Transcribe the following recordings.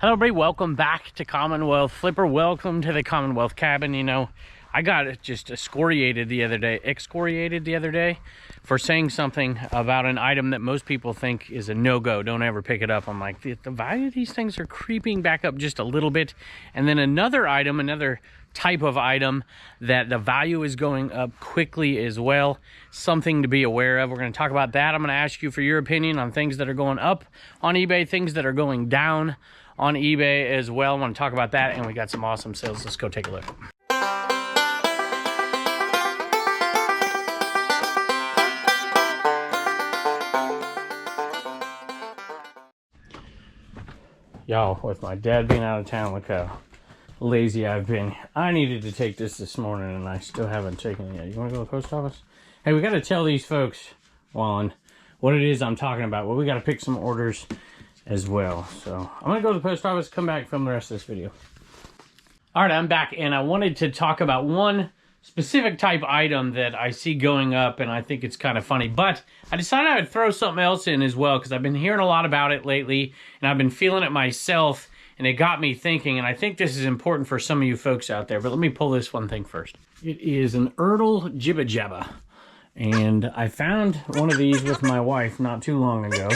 Hello everybody, welcome back to Commonwealth. Flipper, welcome to the Commonwealth cabin. You know, I got just excoriated the other day for saying something about an item that most people think is a no-go. Don't ever pick it up. I'm like, the value of these things are creeping back up just a little bit. And then another item, another type of item that the value is going up quickly as well. Something to be aware of. We're going to talk about that. I'm going to ask you for your opinion on things that are going up on eBay, things that are going down on eBay as well. I want to talk about that, and we got some awesome sales. Let's go take a look. Y'all, with my dad being out of town, look how lazy I've been. I needed to take this morning, and I still haven't taken it yet. You want to go to the post office? Hey, we got to tell these folks, Juan, what it is I'm talking about. Well, we got to pick some orders as well. So I'm going to go to the post office, come back, film the rest of this video. All right, I'm back, and I wanted to talk about one specific type item that I see going up, and I think it's kind of funny. But I decided I would throw something else in as well, because I've been hearing a lot about it lately, and I've been feeling it myself, and it got me thinking, and I think this is important for some of you folks out there. But let me pull this one thing first. It is an Erdl Jibba Jabba, and I found one of these with my wife not too long ago.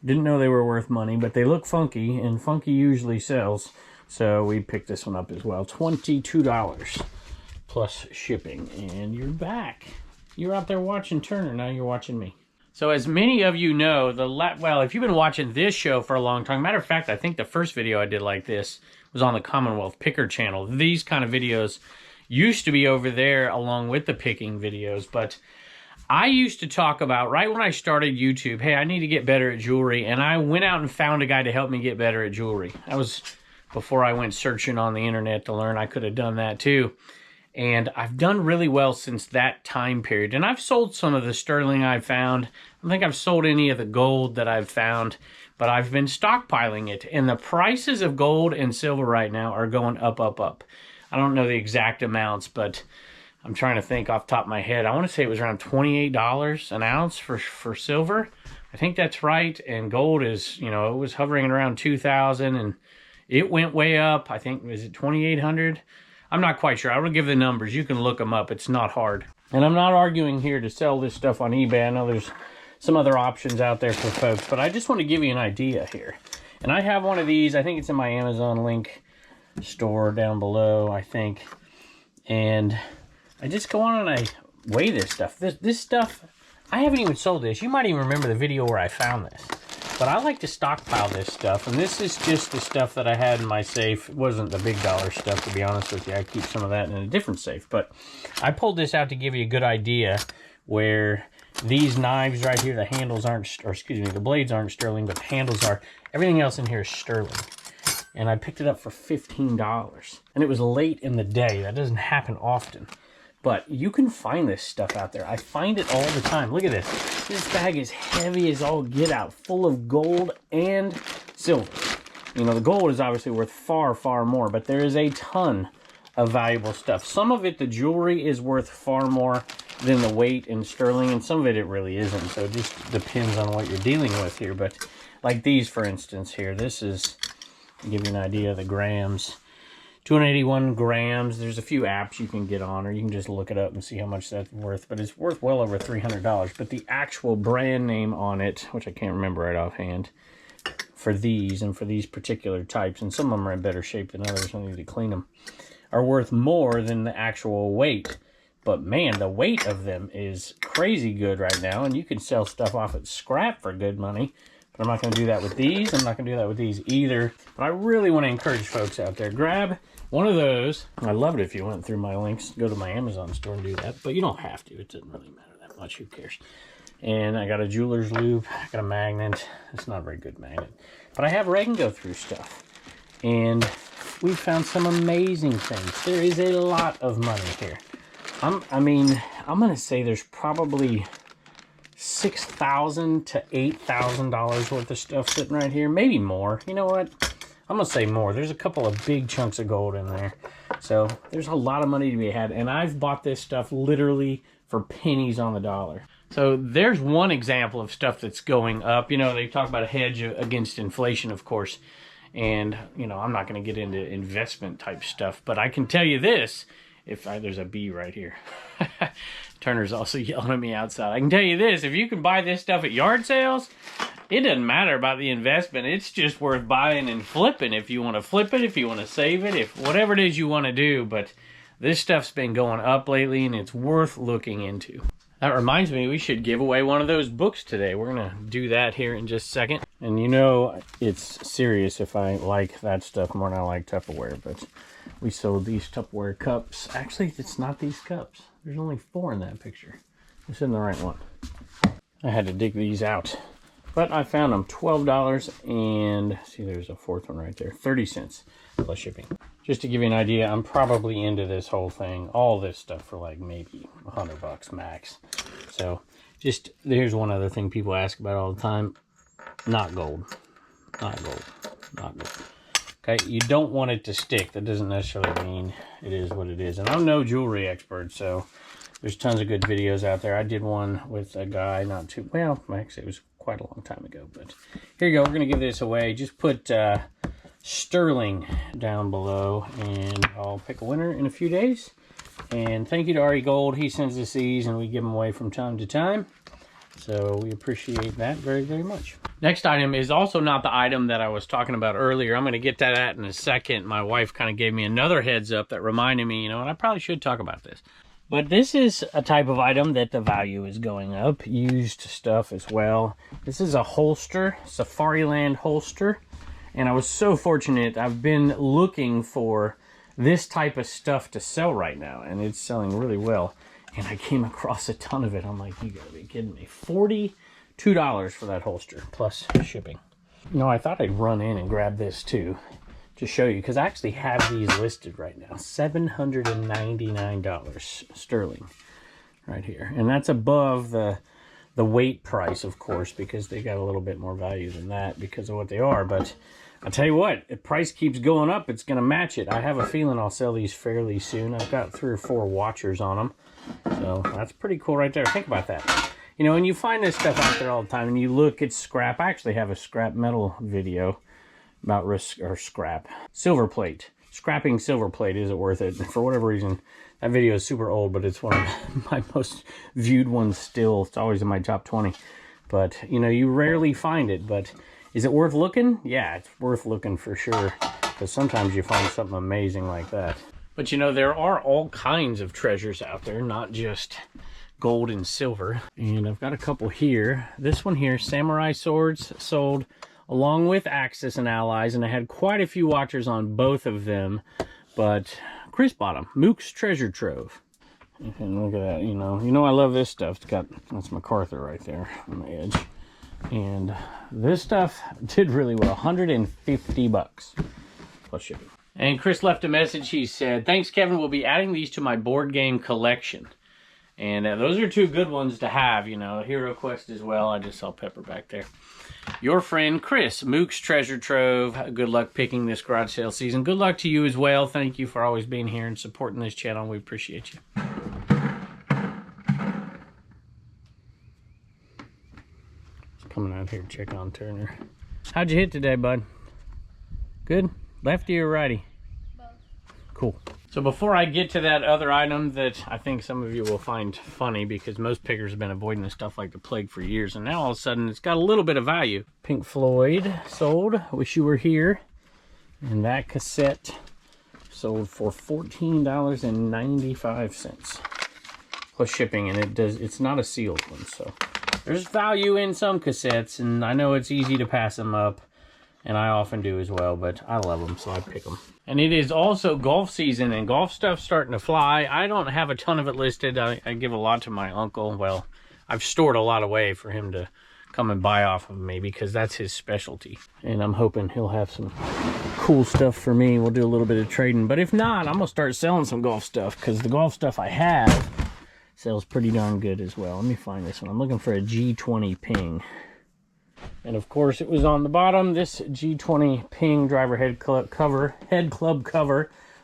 Didn't know they were worth money, but they look funky, and funky usually sells. So we picked this one up as well. $22 plus shipping. And you're back. You're out there watching Turner. Now you're watching me. So as many of you know, well, if you've been watching this show for a long time, matter of fact, I think the first video I did like this was on the Commonwealth Picker channel. These kind of videos used to be over there along with the picking videos, but I used to talk about, right when I started YouTube, hey, I need to get better at jewelry, and I went out and found a guy to help me get better at jewelry. That was before I went searching on the internet to learn. I could have done that too. And I've done really well since that time period. And I've sold some of the sterling I've found. I don't think I've sold any of the gold that I've found, but I've been stockpiling it. And the prices of gold and silver right now are going up, up, up. I don't know the exact amounts, but I'm trying to think off the top of my head. I want to say it was around $28 an ounce for silver. I think that's right. And gold is, you know, it was hovering around 2,000 and it went way up. I think, was it 2,800? I'm not quite sure. I will give the numbers. You can look them up. It's not hard. And I'm not arguing here to sell this stuff on eBay. I know there's some other options out there for folks, but I just want to give you an idea here. And I have one of these. I think it's in my Amazon link store down below, I think. And I just go on and I weigh this stuff. This stuff, I haven't even sold this. You might even remember the video where I found this. But I like to stockpile this stuff. And this is just the stuff that I had in my safe. It wasn't the big dollar stuff, to be honest with you. I keep some of that in a different safe. But I pulled this out to give you a good idea where these knives right here, the handles aren't, or excuse me, the blades aren't sterling, but the handles are. Everything else in here is sterling. And I picked it up for $15. And it was late in the day. That doesn't happen often. But you can find this stuff out there. I find it all the time. Look at this. This bag is heavy as all get out, full of gold and silver. You know, the gold is obviously worth far, far more, but there is a ton of valuable stuff. Some of it, the jewelry, is worth far more than the weight in sterling, and some of it really isn't. So it just depends on what you're dealing with here. But like these, for instance, here, this is, to give you an idea of the grams. 281 grams. There's a few apps you can get on, or you can just look it up and see how much that's worth. But it's worth well over $300. But the actual brand name on it, which I can't remember right offhand, for these and for these particular types, and some of them are in better shape than others, I need to clean them, are worth more than the actual weight. But man, the weight of them is crazy good right now, and you can sell stuff off at scrap for good money. But I'm not going to do that with these. I'm not going to do that with these either. But I really want to encourage folks out there, grab one of those. I'd love it if you went through my links, go to my Amazon store and do that. But you don't have to. It doesn't really matter that much. Who cares? And I got a jeweler's loop. I got a magnet. It's not a very good magnet. But I have rag go through stuff. And we found some amazing things. There is a lot of money here. I'm going to say there's probably $6,000 to $8,000 worth of stuff sitting right here. Maybe more. You know what? I'm going to say more. There's a couple of big chunks of gold in there. So there's a lot of money to be had. And I've bought this stuff literally for pennies on the dollar. So there's one example of stuff that's going up. You know, they talk about a hedge against inflation, of course. And, you know, I'm not going to get into investment type stuff, but I can tell you this, there's a bee right here. Turner's also yelling at me outside. I can tell you this, if you can buy this stuff at yard sales, it doesn't matter about the investment. It's just worth buying and flipping. If you want to flip it, if you want to save it, if whatever it is you want to do. But this stuff's been going up lately, and it's worth looking into. That reminds me, we should give away one of those books today. We're going to do that here in just a second. And you know it's serious if I like that stuff more than I like Tupperware. But we sold these Tupperware cups. Actually, it's not these cups. There's only 4 in that picture. This isn't the right one. I had to dig these out. But I found them $12, and see, there's a 4th one right there. 30 cents plus shipping. Just to give you an idea, I'm probably into this whole thing, all this stuff, for like maybe $100 max. So just, here's one other thing people ask about all the time. Not gold. Not gold. Not gold. Okay, you don't want it to stick. That doesn't necessarily mean it is what it is. And I'm no jewelry expert, so there's tons of good videos out there. I did one with a guy not too, well, actually it was quite a long time ago. But here you go, we're going to give this away. Just put sterling down below, and I'll pick a winner in a few days. And thank you to Ari Gold. He sends us these, and we give them away from time to time. So we appreciate that very, very much. Next item is also not the item that I was talking about earlier. I'm going to get to that in a second. My wife kind of gave me another heads up that reminded me, you know, and I probably should talk about this. But this is a type of item that the value is going up. Used stuff as well. This is a holster, Safariland holster. And I was so fortunate. I've been looking for this type of stuff to sell right now, and it's selling really well. And I came across a ton of it. I'm like, you gotta be kidding me. $42 for that holster, plus shipping. You know, I thought I'd run in and grab this too, to show you, because I actually have these listed right now. $799 sterling right here. And that's above the weight price, of course, because they got a little bit more value than that because of what they are. But I'll tell you what, if price keeps going up, it's going to match it. I have a feeling I'll sell these fairly soon. I've got 3 or 4 watchers on them. So that's pretty cool right there. Think about that. You know, and you find this stuff out there all the time, and you look at scrap. I actually have a scrap metal video about scrap. Silver plate. Scrapping silver plate, is it worth it? For whatever reason, that video is super old, but it's one of my most viewed ones still. It's always in my top 20. But, you know, you rarely find it. But is it worth looking? Yeah, it's worth looking for sure. Because sometimes you find something amazing like that. But, you know, there are all kinds of treasures out there, not just gold and silver. And I've got a couple here. This one here, samurai swords, sold along with Axis and Allies. And I had quite a few watchers on both of them. But Chris bought them. Mook's Treasure Trove. And look at that, you know I love this stuff. It's got, that's MacArthur right there on the edge. And this stuff did really well. $150 plus shipping. And Chris left a message. He said, thanks, Kevin. We'll be adding these to my board game collection. And those are 2 good ones to have, you know. Hero Quest as well. I just saw Pepper back there. Your friend, Chris, Mook's Treasure Trove. Good luck picking this garage sale season. Good luck to you as well. Thank you for always being here and supporting this channel. We appreciate you. Coming out here to check on Turner. How'd you hit today, bud? Good? Lefty or righty? Both. Cool. So before I get to that other item that I think some of you will find funny, because most pickers have been avoiding this stuff like the plague for years, and now all of a sudden it's got a little bit of value. Pink Floyd sold. Wish You Were Here. And that cassette sold for $14.95 plus shipping, and it's not a sealed one, so there's value in some cassettes, and I know it's easy to pass them up, and I often do as well, but I love them, so I pick them. And it is also golf season, and golf stuff's starting to fly. I don't have a ton of it listed. I give a lot to my uncle. Well, I've stored a lot away for him to come and buy off of me, because that's his specialty. And I'm hoping he'll have some cool stuff for me. We'll do a little bit of trading, but if not, I'm gonna start selling some golf stuff, because the golf stuff I have sells pretty darn good as well. Let me find this one. I'm looking for a G20 Ping. And of course it was on the bottom. This G20 Ping driver head club cover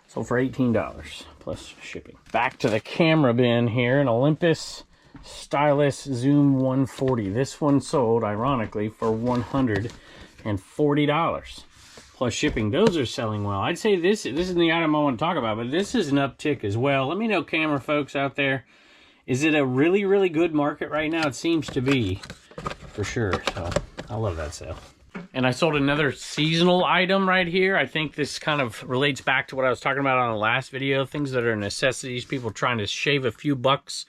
sold for $18 plus shipping. Back to the camera bin here, an Olympus Stylus Zoom 140. This one sold, ironically, for $140 plus shipping. Those are selling well. I'd say this is the item I want to talk about, but this is an uptick as well. Let me know, camera folks out there. Is it a really, really good market right now? It seems to be, for sure. So I love that sale. And I sold another seasonal item right here. I think this kind of relates back to what I was talking about on the last video. Things that are necessities. People trying to shave a few bucks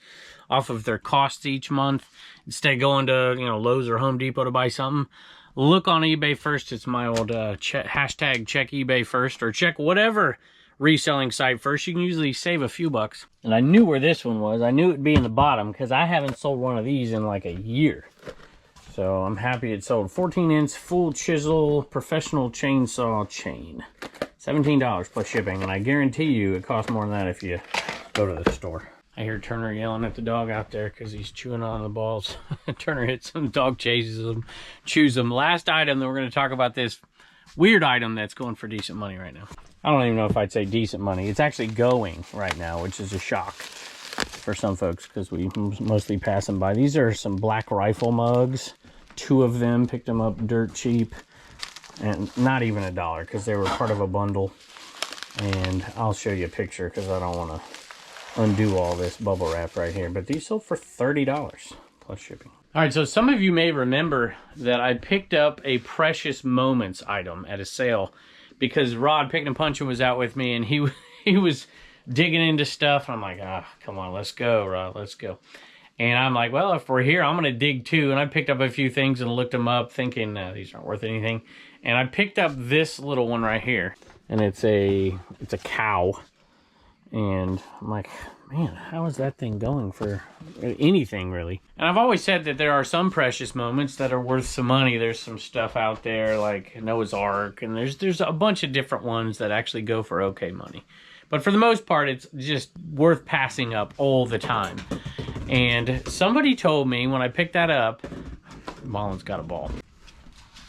off of their costs each month instead of going to, you know, Lowe's or Home Depot to buy something. Look on eBay first. It's my old hashtag check eBay first, or check whatever reselling site first. You can usually save a few bucks. And I knew where this one was. I knew it'd be in the bottom because I haven't sold one of these in like a year. So I'm happy it sold. 14-inch full chisel professional chainsaw chain. $17 plus shipping. And I guarantee you it costs more than that if you go to the store. I hear Turner yelling at the dog out there because he's chewing on the balls. Turner hits him, the dog chases him, chews them. Last item that we're going to talk about, this weird item that's going for decent money right now. I don't even know if I'd say decent money. It's actually going right now, which is a shock for some folks because we mostly pass them by. These are some Black Rifle mugs. 2 of them, picked them up dirt cheap. And not even $1 because they were part of a bundle. And I'll show you a picture because I don't want to undo all this bubble wrap right here, but these sold for $30 plus shipping. All right, so some of you may remember that I picked up a Precious Moments item at a sale because Rod Picking and Punching was out with me, and he was digging into stuff. And I'm like, come on, let's go, Rod, let's go. And I'm like, well, if we're here, I'm gonna dig too. And I picked up a few things and looked them up, thinking these aren't worth anything. And I picked up this little one right here, and it's a cow. And I'm like, man, how is that thing going for anything, really? And I've always said that there are some precious moments that are worth some money. There's some stuff out there like Noah's Ark, and there's a bunch of different ones that actually go for okay money. But for the most part, it's just worth passing up all the time. And somebody told me when I picked that up, Mullen's got a ball.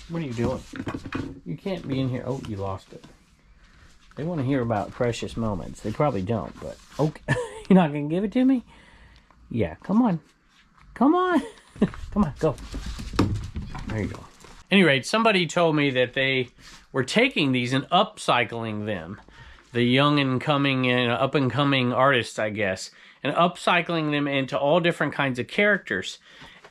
What are you doing? You can't be in here. Oh, you lost it. They want to hear about precious moments. They probably don't, but okay. You're not going to give it to me? Yeah, come on. Come on. Come on, go. There you go. Any rate, somebody told me that they were taking these and upcycling them. The young and coming and up and coming artists, I guess, and upcycling them into all different kinds of characters.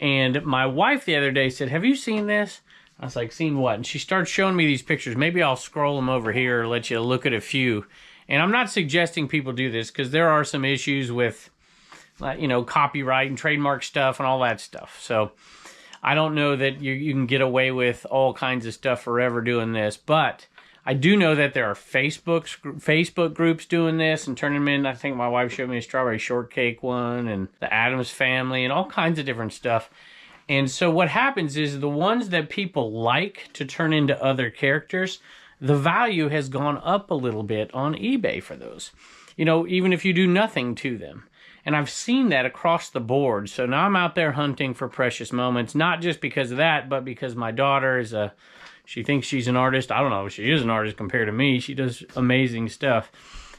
And my wife the other day said, have you seen this? I was like, seen what? And she started showing me these pictures. Maybe I'll scroll them over here or let you look at a few. And I'm not suggesting people do this because there are some issues with, you know, copyright and trademark stuff and all that stuff. So I don't know that you can get away with all kinds of stuff forever doing this. But I do know that there are Facebook groups doing this and turning them in. I think my wife showed me a strawberry shortcake one and the Addams Family and all kinds of different stuff. And so what happens is the ones that people like to turn into other characters, the value has gone up a little bit on eBay for those. You know, even if you do nothing to them. And I've seen that across the board. So now I'm out there hunting for precious moments, not just because of that, but because my daughter is she thinks she's an artist. I don't know if she is an artist compared to me. She does amazing stuff.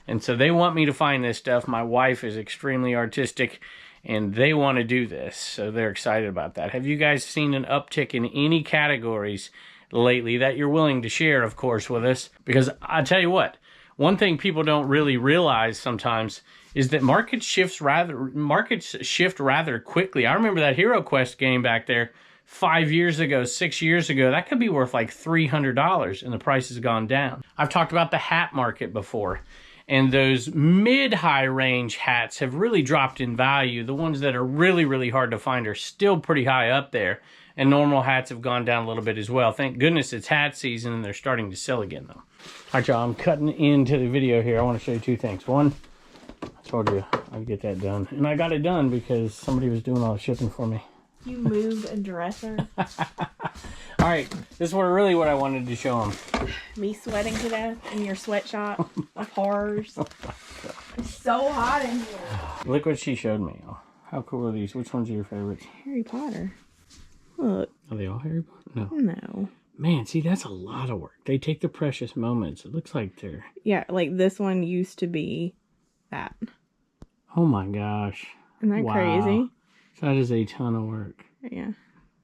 And so they want me to find this stuff. My wife is extremely artistic, and they want to do this, so they're excited about that. Have you guys seen an uptick in any categories lately that you're willing to share, of course, with us? Because I tell you what, one thing people don't really realize sometimes is that markets shift rather quickly. I remember that Hero Quest game back there 5 years ago, 6 years ago. That could be worth like $300, and the price has gone down. I've talked about the hat market before. And those mid-high range hats have really dropped in value. The ones that are really, really hard to find are still pretty high up there. And normal hats have gone down a little bit as well. Thank goodness it's hat season and they're starting to sell again, though. All right, y'all, I'm cutting into the video here. I want to show you 2 things. One, I told you I'd get that done. And I got it done because somebody was doing all the shipping for me. You moved a dresser. All right, this is what I wanted to show them. Me sweating to death in your sweatshop of horrors. Oh my God. It's so hot in here. Look what she showed me. Oh, how cool are these? Which ones are your favorites? Harry Potter. Look. Are they all Harry Potter? No. No. Man, see, that's a lot of work. They take the precious moments. It looks like they're... Yeah, like this one used to be that. Oh my gosh. Isn't that crazy? So that is a ton of work. Yeah.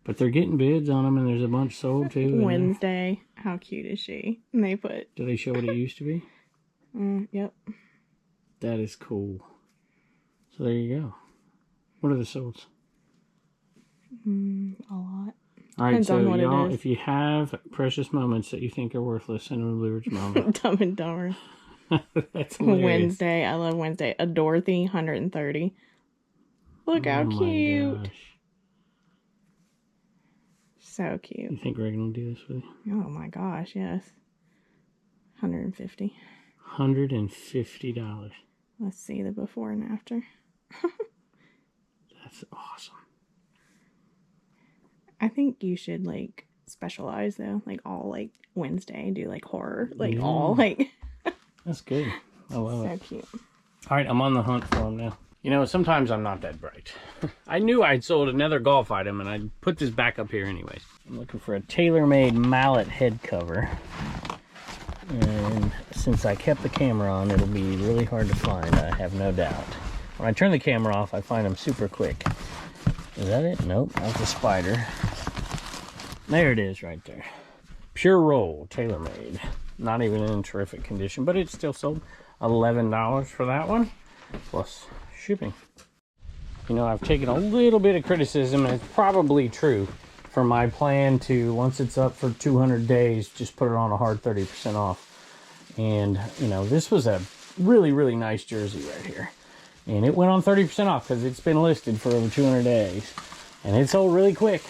But they're getting bids on them, and there's a bunch sold too. Wednesday. How cute is she? And they put... Do they show what it used to be? Yep. That is cool. So there you go. What are the solds? A lot. All right, Depends so on what y'all, it is. if you have precious moments that you think are worthless, send them to Blue Ridge Mama. Dumb and Dumber. That's hilarious. Wednesday. I love Wednesday. A Dorothy, 130. Look how cute. My gosh. So cute. You think Reagan will do this with you? Oh my gosh, yes. 150. $150. Let's see the before and after. That's awesome. I think you should like specialize though, like all like Wednesday, do like horror, like all like. That's good. I love it. So cute. All right, I'm on the hunt for them now. You know, sometimes I'm not that bright. I knew I'd sold another golf item, and I put this back up here anyways. I'm looking for a tailor-made mallet head cover. And since I kept the camera on, it'll be really hard to find, I have no doubt. When I turn the camera off, I find them super quick. Is that it? Nope, that's a spider. There it is right there. Pure roll, tailor-made. Not even in terrific condition, but it's still sold. $11 for that one, plus shipping. You know, I've taken a little bit of criticism, and it's probably true, for my plan to, once it's up for 200 days, just put it on a hard 30% off. And, you know, this was a really, really nice jersey right here. And it went on 30% off because it's been listed for over 200 days. And it sold really quick.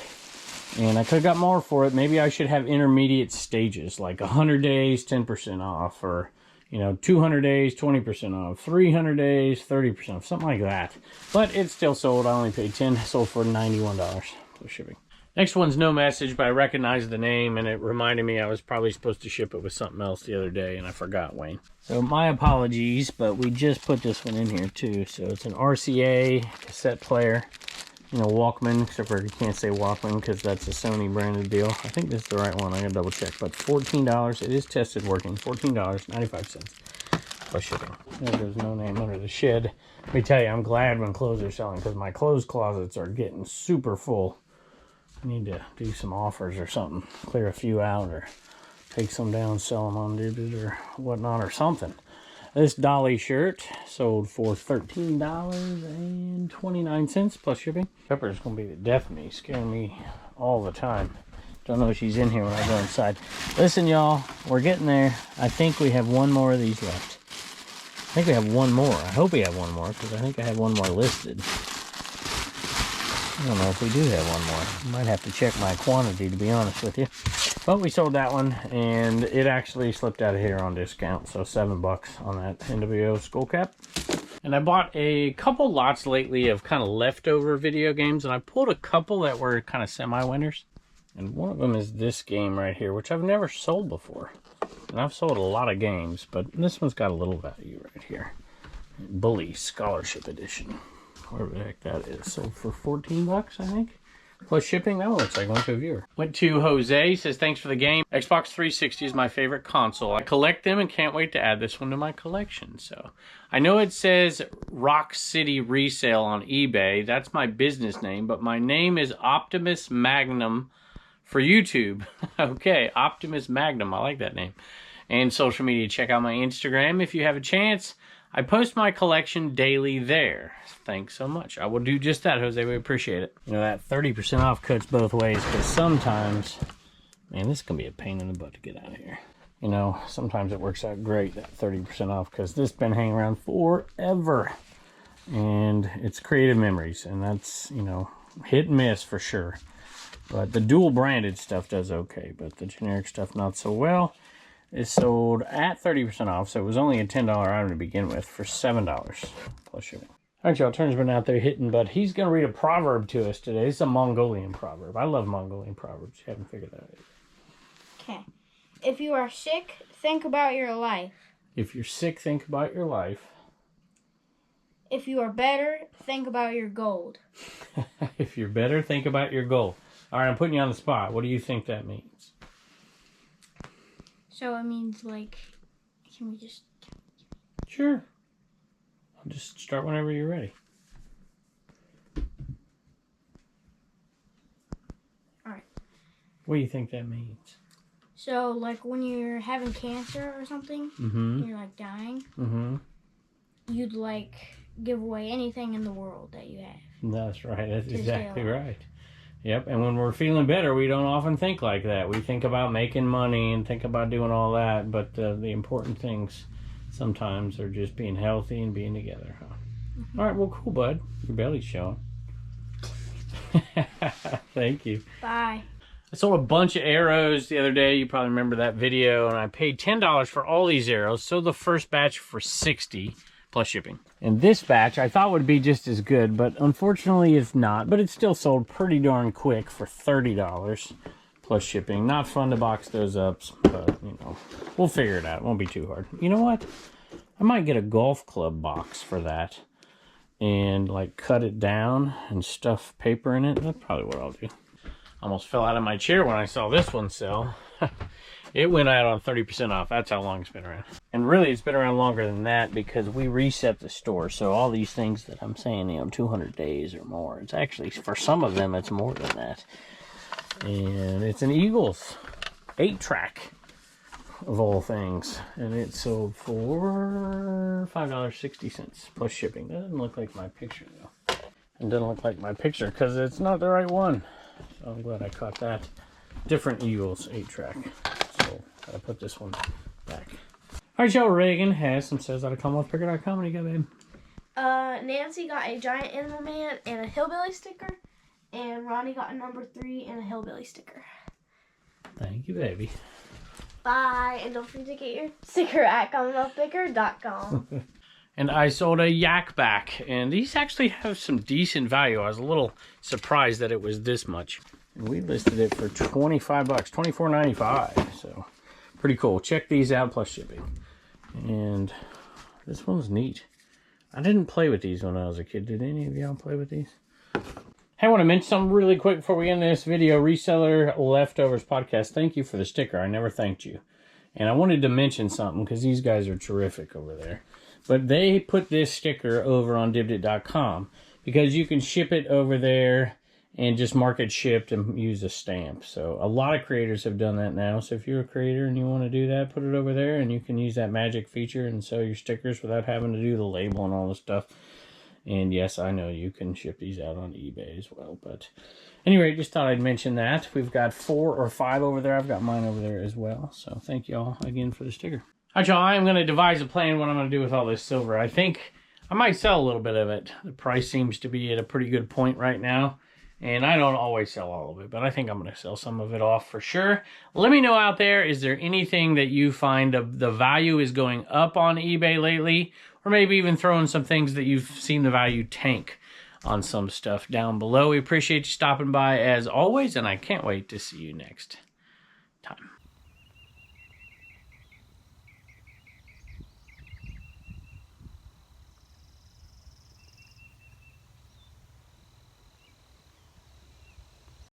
And I could have got more for it. Maybe I should have intermediate stages, like 100 days, 10% off, or, you know, 200 days, 20% off, 300 days, 30% off, something like that. But it's still sold. I only paid $10, sold for $91 plus shipping. Next one's No Message, but I recognized the name, and it reminded me I was probably supposed to ship it with something else the other day, and I forgot, Wayne. So my apologies, but we just put this one in here too. So it's an RCA cassette player, you know, Walkman, except for you can't say Walkman because that's a Sony branded deal. I think this is the right one. I gotta double check, but $14. It is tested working. $14.95 plus shipping. There's no name under the shed. Let me tell you, I'm glad when clothes are selling because my clothes closets are getting super full. I need to do some offers or something, clear a few out, or take some down, sell them on Dibid or whatnot or something. This Dolly shirt sold for $13.29 plus shipping. Pepper's gonna be the death of me, scaring me all the time. Don't know if she's in here when I go inside. Listen, y'all, we're getting there. I think we have one more of these left. I think we have one more. I hope we have one more because I think I have one more listed. I don't know if we do have one more. Might have to check my quantity, to be honest with you. But we sold that one, and it actually slipped out of here on discount. So $7 on that NWO skull cap. And I bought a couple lots lately of kind of leftover video games, and I pulled a couple that were kind of semi-winners. And one of them is this game right here, which I've never sold before. And I've sold a lot of games, but this one's got a little value right here. Bully Scholarship Edition. Whatever the heck that is. Sold for $14, I think. Plus shipping. That one looks like one to a viewer. Went to Jose. Says, thanks for the game. Xbox 360 is my favorite console. I collect them and can't wait to add this one to my collection. So I know it says Rock City Resale on eBay. That's my business name. But my name is Optimus Magnum for YouTube. Okay. Optimus Magnum. I like that name. And social media. Check out my Instagram if you have a chance. I post my collection daily there. Thanks so much. I will do just that, Jose. We appreciate it. You know, that 30% off cuts both ways, because sometimes, man, this can be a pain in the butt to get out of here. You know, sometimes it works out great, that 30% off, because this has been hanging around forever. And it's creative memories, and that's, you know, hit and miss for sure. But the dual branded stuff does okay, but the generic stuff not so well. It's sold at 30% off, so it was only a $10 item to begin with for $7 plus shipping. All right, y'all, Turner's been out there hitting, but he's going to read a proverb to us today. It's a Mongolian proverb. I love Mongolian proverbs. You haven't figured that out yet. Okay. If you are sick, think about your life. If you're sick, think about your life. If you are better, think about your gold. If you're better, think about your goal. All right, I'm putting you on the spot. What do you think that means? So it means, like, can we just... Sure. I'll just start whenever you're ready. Alright. What do you think that means? So, like, when you're having cancer or something, Mm-hmm. you're, like, dying, Mm-hmm. you'd, like, give away anything in the world that you have. That's right. That's To stay exactly alive. right. Yep. And when we're feeling better, we don't often think like that. We think about making money and think about doing all that. But the important things sometimes are just being healthy and being together. Huh? Mm-hmm. All right. Well, cool, bud. Your belly's showing. Thank you. Bye. I sold a bunch of arrows the other day. You probably remember that video. And I paid $10 for all these arrows. So the first batch for $60 plus shipping. And this batch I thought would be just as good, but unfortunately it's not. But it still sold pretty darn quick for $30 plus shipping. Not fun to box those up, but you know, we'll figure it out. It won't be too hard. You know what? I might get a golf club box for that and like cut it down and stuff paper in it. That's probably what I'll do. Almost fell out of my chair when I saw this one sell. It went out on 30% off. That's how long it's been around. And really, it's been around longer than that because we reset the store. So all these things that I'm saying, you know, 200 days or more. It's actually, for some of them, it's more than that. And it's an Eagles 8-track of all things. And it sold for $5.60 plus shipping. That doesn't look like my picture, though. It doesn't look like my picture because it's not the right one. So I'm glad I caught that. Different Eagles 8-track. So gotta put this one back. All right, y'all. Reagan has some sales out of CommonwealthPicker.com. What do you got, babe? Nancy got a giant animal man and a hillbilly sticker, and Ronnie got a number 3 and a hillbilly sticker. Thank you, baby. Bye, and don't forget to get your sticker at CommonwealthPicker.com. And I sold a yak back, and these actually have some decent value. I was a little surprised that it was this much. And we listed it for $25, $24.95. So pretty cool. Check these out plus shipping. And this one's neat. I didn't play with these when I was a kid. Did any of y'all play with these? Hey, I want to mention something really quick before we end this video. Reseller Leftovers Podcast. Thank you for the sticker. I never thanked you. And I wanted to mention something because these guys are terrific over there. But they put this sticker over on dibdit.com because you can ship it over there and just mark it shipped and use a stamp. So a lot of creators have done that now. So if you're a creator and you want to do that, put it over there and you can use that magic feature and sell your stickers without having to do the label and all the stuff. And yes, I know you can ship these out on eBay as well. But anyway, just thought I'd mention that. We've got 4 or 5 over there. I've got mine over there as well. So thank y'all again for the sticker. All right, y'all, I'm going to devise a plan what I'm going to do with all this silver. I think I might sell a little bit of it. The price seems to be at a pretty good point right now. And I don't always sell all of it, but I think I'm going to sell some of it off for sure. Let me know out there, is there anything that you find the value is going up on eBay lately? Or maybe even throw in some things that you've seen the value tank on some stuff down below. We appreciate you stopping by as always, and I can't wait to see you next.